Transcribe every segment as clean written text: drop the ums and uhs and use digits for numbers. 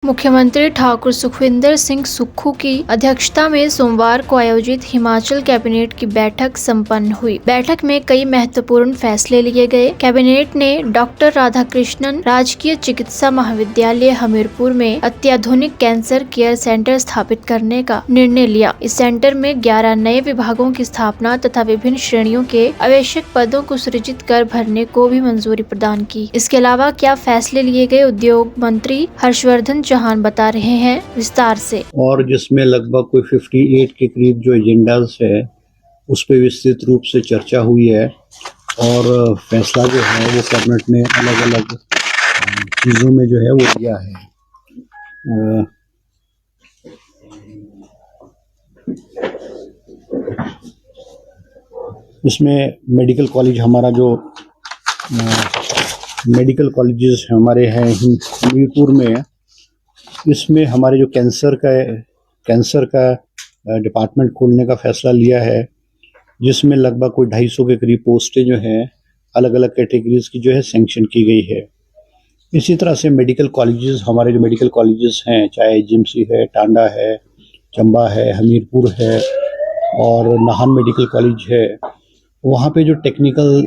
मुख्यमंत्री ठाकुर सुखविंदर सिंह सुक्खू की अध्यक्षता में सोमवार को आयोजित हिमाचल कैबिनेट की बैठक संपन्न हुई। बैठक में कई महत्वपूर्ण फैसले लिए गए। कैबिनेट ने डॉक्टर राधाकृष्णन राजकीय चिकित्सा महाविद्यालय हमीरपुर में अत्याधुनिक कैंसर केयर सेंटर स्थापित करने का निर्णय लिया। इस सेंटर में 11 नए विभागों की स्थापना तथा विभिन्न श्रेणियों के आवश्यक पदों को सृजित कर भरने को भी मंजूरी प्रदान की। इसके अलावा क्या फैसले लिए गए, उद्योग मंत्री हर्षवर्धन चौहान बता रहे हैं विस्तार से। और जिसमें लगभग कोई 58 के करीब जो एजेंडास है उस पर विस्तृत रूप से चर्चा हुई है और फैसला जो है वो कैबिनेट ने अलग अलग चीज़ों में जो है वो लिया है। इसमें मेडिकल कॉलेज हमारा जो मेडिकल कॉलेजेस हमारे हैं हमीरपुर में, इसमें हमारे जो कैंसर का डिपार्टमेंट खोलने का फैसला लिया है, जिसमें लगभग कोई 250 के करीब पोस्टें जो हैं अलग अलग कैटेगरीज की जो है सैंक्शन की गई है। इसी तरह से मेडिकल कॉलेजेस, हमारे जो मेडिकल कॉलेजेस हैं, चाहे जिम्सी है, टांडा है, चंबा है, हमीरपुर है और नाहन मेडिकल कॉलेज है, वहाँ पे जो टेक्निकल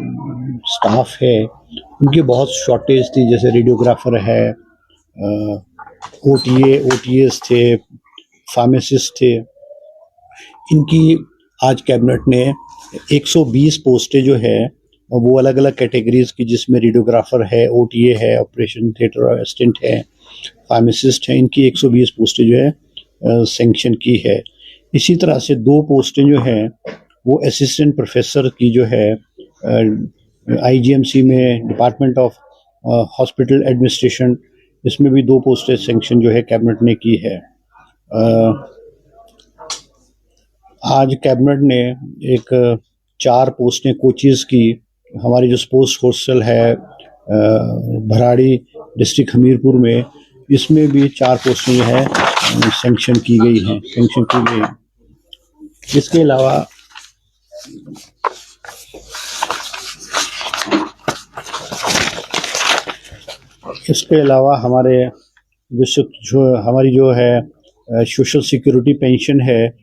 स्टाफ है उनकी बहुत शॉर्टेज थी। जैसे रेडियोग्राफर है, ओटीएस थे, फार्मासिस्ट थे। इनकी आज कैबिनेट ने 120 पोस्टें जो है वो अलग अलग कैटेगरीज की, जिसमें रेडियोग्राफर है, ओटीए है, ऑपरेशन थिएटर असिस्टेंट है, फार्मासिस्ट है, इनकी 120 पोस्टें जो है सैंक्शन की है। इसी तरह से 2 पोस्टें जो है वो असिस्टेंट प्रोफेसर की जो है आईजीएमसी में, डिपार्टमेंट ऑफ हॉस्पिटल एडमिनिस्ट्रेशन, इसमें भी 2 पोस्टें सैंक्शन जो है कैबिनेट ने की है। आज कैबिनेट ने एक 4 पोस्टें कोचेस की, हमारी जो स्पोर्ट्स हॉस्टल है भराड़ी डिस्ट्रिक्ट हमीरपुर में, इसमें भी 4 पोस्टें जो है सैंक्शन की गई हैं। इसके अलावा हमारे हमारी जो है सोशल सिक्योरिटी पेंशन है,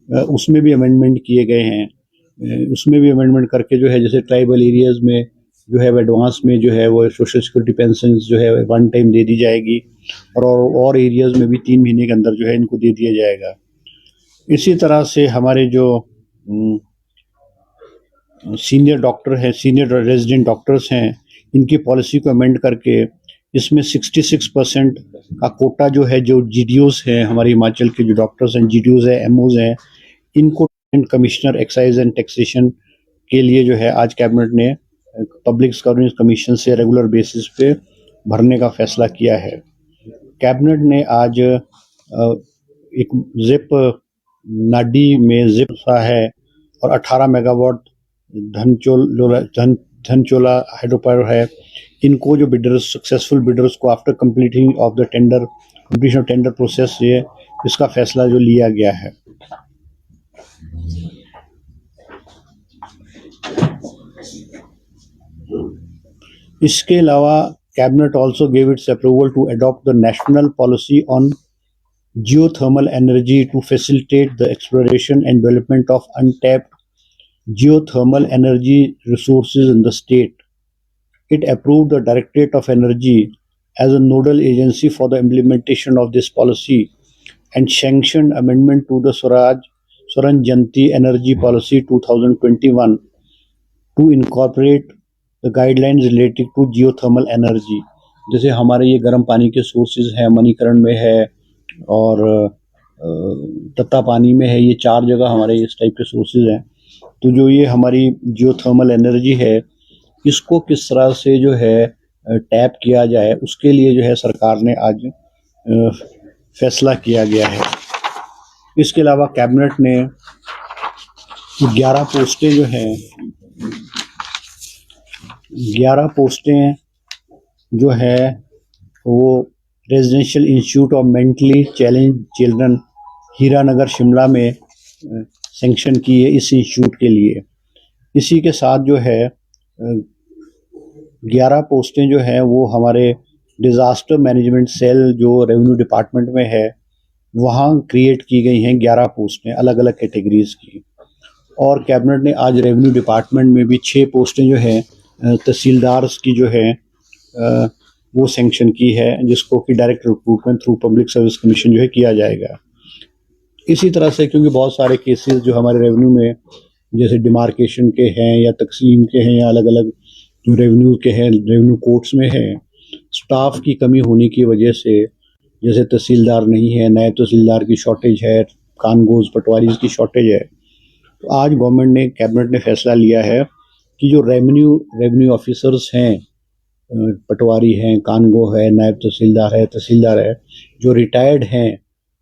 उसमें भी अमेंडमेंट किए गए हैं। उसमें भी अमेंडमेंट करके जो है, जैसे ट्राइबल एरियाज़ में जो है एडवांस में जो है वो सोशल सिक्योरिटी पेंशन जो है 1 टाइम दे दी जाएगी और एरियाज़ में भी 3 महीने के अंदर जो है इनको दे दिया जाएगा। इसी तरह से हमारे जो सीनियर डॉक्टर हैं, सीनियर रेजिडेंट डॉक्टर्स हैं, इनकी पॉलिसी को अमेंड करके इसमें 66% का कोटा जो है, जो जीडीओज हैं हमारे हिमाचल के जो डॉक्टर्स हैं, जीडीओज हैं, एमओज हैं, इनको कमिश्नर एक्साइज एंड टैक्सेशन के लिए जो है आज कैबिनेट ने पब्लिक सर्विस कमीशन से रेगुलर बेसिस पे भरने का फैसला किया है। कैबिनेट ने आज एक जिप नाडी में जिप सा है और 18 मेगावाट धनचोला हाइड्रो पावर है, इनको जो बिडर्स, सक्सेसफुल बिडर्स को after completion of tender process, ये इसका फैसला जो लिया गया है। इसके अलावा cabinet also gave its approval to adopt the national policy on geothermal energy to facilitate the exploration and development of untapped geothermal energy resources in the state. It approved the Directorate of Energy as a nodal agency for the implementation of this policy and sanctioned amendment to the Swaraj Janti Energy Policy 2021 to incorporate the guidelines related to geothermal energy. जैसे हमारे ये गर्म पानी के sources हैं, मणिकरण में है और तत्ता पानी में है, ये 4 जगह हमारे इस टाइप के सोर्सेज हैं। तो जो ये हमारी जियोथर्मल एनर्जी है, इसको किस तरह से जो है टैप किया जाए, उसके लिए जो है सरकार ने आज फैसला किया गया है। इसके अलावा कैबिनेट ने 11 पोस्टें जो हैं 11 पोस्टें जो है वो residential institute of mentally challenge children Hiranagar Shimla में सैंक्शन की है इस इंस्टीट्यूट के लिए। इसी के साथ जो है 11 पोस्टें जो हैं वो हमारे डिजास्टर मैनेजमेंट सेल जो रेवेन्यू डिपार्टमेंट में है, वहाँ क्रिएट की गई हैं 11 पोस्टें अलग अलग कैटेगरीज की। और कैबिनेट ने आज रेवेन्यू डिपार्टमेंट में भी 6 पोस्टें जो हैं तहसीलदार की जो है वो सैंक्शन की है, जिसको कि direct recruitment through public service commission जो है किया जाएगा। इसी तरह से क्योंकि बहुत सारे केसेस जो हमारे रेवेन्यू में जैसे डिमार्केशन के हैं या तकसीम के हैं या अलग अलग जो रेवेन्यू के हैं, रेवेन्यू कोर्ट्स में है, स्टाफ की कमी होने की वजह से जैसे तहसीलदार नहीं है, नए तहसीलदार की शॉर्टेज है, कानगोज पटवारीज की शॉर्टेज है। तो आज गवर्नमेंट ने कैबिनेट ने फैसला लिया है कि जो रेवेन्यू ऑफिसर्स हैं, पटवारी हैं, कानगो है, नायब तहसीलदार है, जो रिटायर्ड हैं,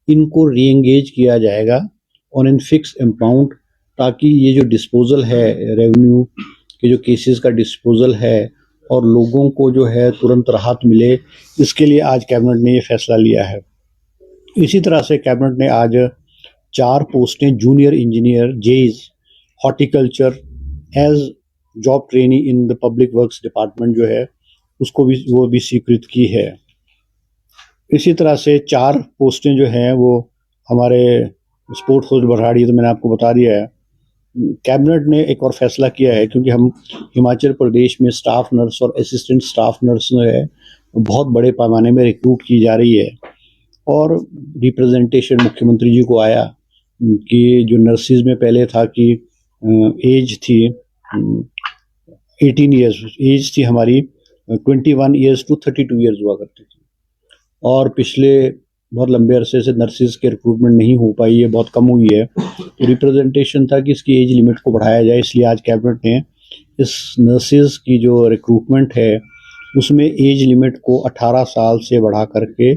इनको री एंगेज किया जाएगा ऑन एन फिक्स अमाउंट, ताकि ये जो डिस्पोजल है रेवेन्यू के जो केसेस का डिस्पोजल है और लोगों को जो है तुरंत राहत मिले, इसके लिए आज कैबिनेट ने ये फैसला लिया है। इसी तरह से कैबिनेट ने आज 4 पोस्टें junior engineer JEs horticulture as job trainee in the public works department जो है उसको भी वो भी स्वीकृत की है। इसी तरह से 4 पोस्टें जो हैं वो हमारे स्पोर्ट्स कोच बरहाड़ी, तो मैंने आपको बता दिया है। कैबिनेट ने एक और फैसला किया है, क्योंकि हम हिमाचल प्रदेश में स्टाफ नर्स और असिस्टेंट स्टाफ नर्स जो है बहुत बड़े पैमाने में रिक्रूट की जा रही है, और रिप्रेजेंटेशन मुख्यमंत्री जी को आया कि जो नर्सिस में पहले था कि एज थी 18 ईयर्स, एज थी हमारी 21 ईयर्स टू 32 ईयर्स हुआ करती थी, और पिछले बहुत लंबे अरसे से नर्सिस के रिक्रूटमेंट नहीं हो पाई है, बहुत कम हुई है। तो रिप्रेजेंटेशन था कि इसकी एज लिमिट को बढ़ाया जाए, इसलिए आज कैबिनेट ने इस नर्सिस की जो रिक्रूटमेंट है उसमें एज लिमिट को 18 साल से बढ़ा करके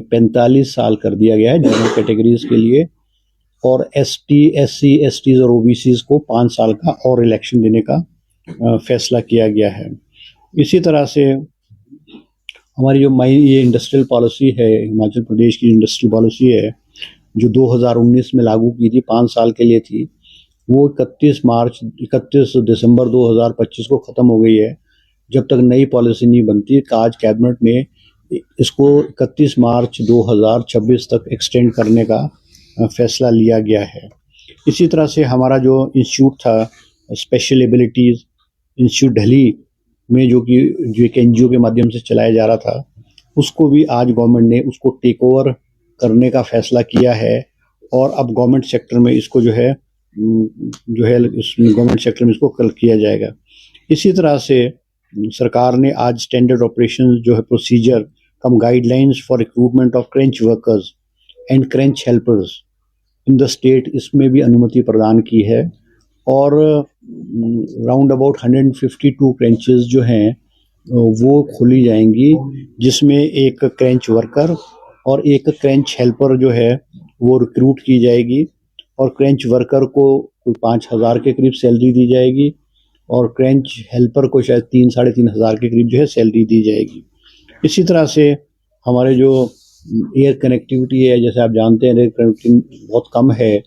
45 साल कर दिया गया है जनरल कैटेगरीज के लिए, और ST, SC, STs और OBCs को 5 साल का और रिलैक्सेशन देने का फैसला किया गया है। इसी तरह से हमारी जो ये इंडस्ट्रियल पॉलिसी है, हिमाचल प्रदेश की इंडस्ट्री पॉलिसी है, जो 2019 में लागू की थी, 5 साल के लिए थी, वो 31 दिसंबर 2025 को ख़त्म हो गई है। जब तक नई पॉलिसी नहीं बनती, आज कैबिनेट ने इसको 31 मार्च 2026 तक एक्सटेंड करने का फैसला लिया गया है। इसी तरह से हमारा जो इंस्टीट्यूट था स्पेशल एबिलिटीज़ इंस्टीट्यूट दिल्ली में, जो एक NGO के माध्यम से चलाया जा रहा था, उसको भी आज गवर्नमेंट ने उसको टेक ओवर करने का फैसला किया है, और अब गवर्नमेंट सेक्टर में इसको जो है गवर्नमेंट सेक्टर में इसको कल किया जाएगा। इसी तरह से सरकार ने आज स्टैंडर्ड ऑपरेशन जो है procedure cum guidelines for recruitment of creche workers and creche helpers in the state, इसमें भी अनुमति प्रदान की है, और राउंड अबाउट 152 क्रेंचेस जो हैं वो खोली जाएंगी, जिसमें एक क्रेंच वर्कर और एक क्रेंच हेल्पर जो है वो रिक्रूट की जाएगी, और क्रेंच वर्कर को कोई 5,000 के करीब सैलरी दी जाएगी, और क्रेंच हेल्पर को शायद 3-3.5 हज़ार के करीब जो है सैलरी दी जाएगी। इसी तरह से हमारे जो एयर कनेक्टिविटी है, जैसे आप जानते हैं एयर कनेक्टिविटी बहुत कम है,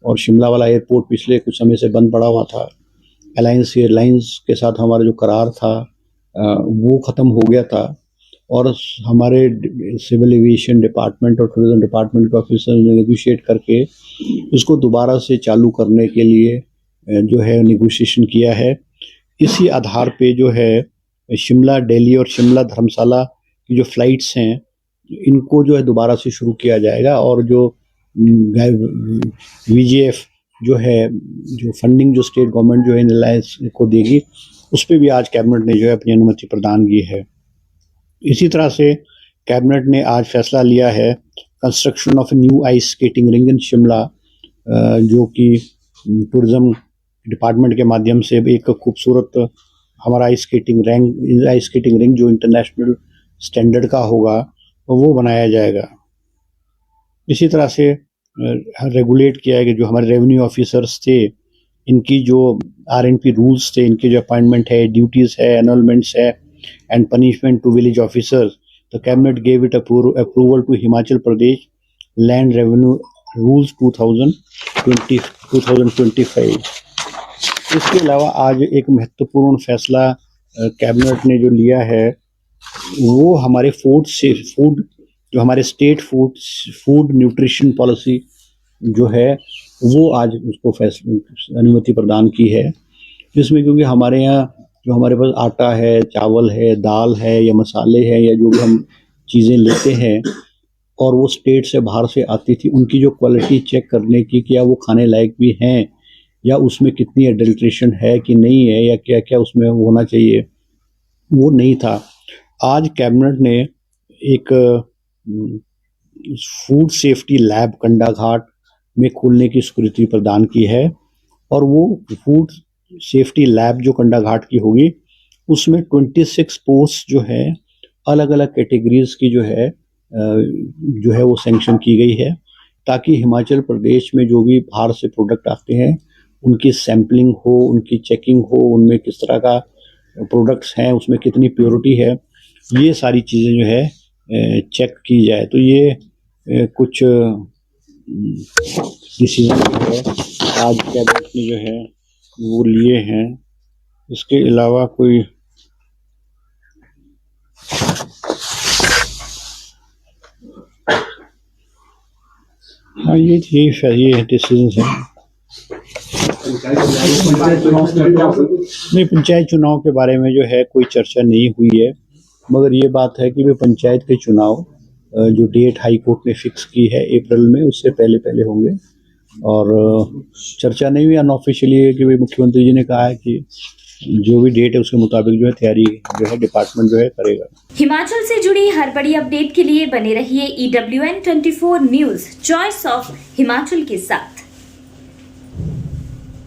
और शिमला वाला एयरपोर्ट पिछले कुछ समय से बंद पड़ा हुआ था। अलायंस एयरलाइंस के साथ हमारा जो करार था वो ख़त्म हो गया था, और हमारे सिविल एविएशन डिपार्टमेंट और टूरिज्म डिपार्टमेंट के ऑफिसर ने नेगोशिएट करके इसको दोबारा से चालू करने के लिए जो है नेगोशिएशन किया है। इसी आधार पे जो है शिमला दिल्ली और शिमला धर्मशाला की जो फ़्लाइट्स हैं, इनको जो है दोबारा से शुरू किया जाएगा, और जो VGF जो है, जो फंडिंग जो स्टेट गवर्नमेंट जो है एलायंस को देगी, उस पर भी आज कैबिनेट ने जो है अपनी अनुमति प्रदान की है। इसी तरह से कैबिनेट ने आज फैसला लिया है construction of new ice skating ring in Shimla, जो कि टूरिज्म डिपार्टमेंट के माध्यम से एक खूबसूरत हमारा आइस स्केटिंग रिंग जो इंटरनेशनल स्टैंडर्ड का होगा वो बनाया जाएगा। इसी तरह से रेगुलेट किया है कि जो हमारे रेवेन्यू ऑफिसर्स थे, इनकी जो RNP रूल्स थे, इनके जो अपॉइंटमेंट है, ड्यूटीज़ है, एनरोलमेंट्स है and punishment to village officers, the cabinet gave it approval to Himachal Pradesh land revenue rules 2025। इसके अलावा आज एक महत्वपूर्ण फैसला कैबिनेट ने जो लिया है वो हमारे फूड जो हमारे स्टेट फूड न्यूट्रिशन पॉलिसी जो है वो आज उसको अनुमति प्रदान की है, जिसमें क्योंकि हमारे यहाँ जो हमारे पास आटा है, चावल है, दाल है या मसाले हैं या जो भी हम चीज़ें लेते हैं और वो स्टेट से बाहर से आती थी, उनकी जो क्वालिटी चेक करने की क्या वो खाने लायक भी हैं या उसमें कितनी एडल्ट्रेशन है कि नहीं है या क्या क्या उसमें होना चाहिए, वो नहीं था। आज कैबिनेट ने एक फूड सेफ्टी लैब कंडाघाट में खोलने की स्वीकृति प्रदान की है और वो फूड सेफ्टी लैब जो कंडाघाट की होगी उसमें 26 पोस्ट जो है अलग अलग कैटेगरीज की जो है वो सैंक्शन की गई है, ताकि हिमाचल प्रदेश में जो भी बाहर से प्रोडक्ट आते हैं उनकी सैम्पलिंग हो, उनकी चेकिंग हो, उनमें किस तरह का प्रोडक्ट्स हैं, उसमें कितनी प्योरिटी है, ये सारी चीज़ें जो है चेक की जाए। तो ये कुछ डिसीजन जो है आज कैबिनेट ने जो है वो लिए हैं। इसके अलावा कोई हाँ ये डिसीजन है। नहीं, पंचायत चुनाव के बारे में जो है कोई चर्चा नहीं हुई है, मगर ये बात है कि वे पंचायत के चुनाव जो डेट हाई कोर्ट ने फिक्स की है अप्रैल में, उससे पहले पहले होंगे और चर्चा नहीं हुई। अनऑफिशियली है कि भाई मुख्यमंत्री जी ने कहा है कि जो भी डेट है उसके मुताबिक जो है तैयारी जो है डिपार्टमेंट जो है करेगा। हिमाचल से जुड़ी हर बड़ी अपडेट के लिए बने रहिए EWN24 news, choice of Himachal के साथ।